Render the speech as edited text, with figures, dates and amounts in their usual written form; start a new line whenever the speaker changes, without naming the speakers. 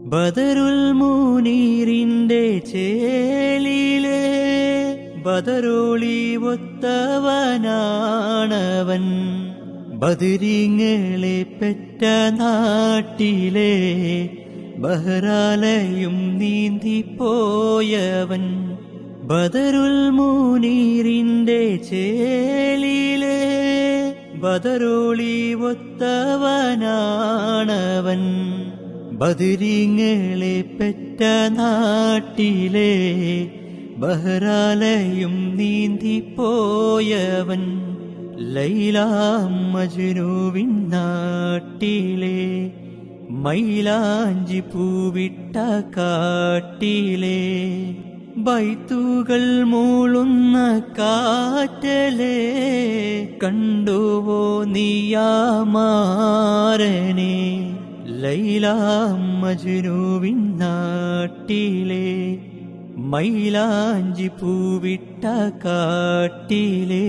ബദറുൽ മുനീറിന്റെ ചേലിലെ ബദറോളി ഒത്തവനാണവൻ. ബദരീങ്ങളെ പെറ്റ നാട്ടിലെ ബഹ്റാലയും നീന്തിപ്പോയവൻ. ബദറുൽ മുനീറിന്റെ ചേലിലെ ബദറോളി ഒത്തവനാണവൻ. ബദരീങ്ങളെ പെറ്റ നാട്ടിലെ ബഹ്റാലയും നീന്തിപ്പോയവൻ. ലൈല മജ്നൂവിൻ നാട്ടിലെ മൈലാഞ്ചി പൂവിട്ട കാട്ടിലെ ബൈത്തുകൾ മൂളുന്ന കാറ്റലെ കണ്ടുവോ നീയാമാരനെ. ലൈല മജ്നൂവിൻ നാട്ടിലെ മൈലാഞ്ചി പൂവിട്ട കാട്ടിലെ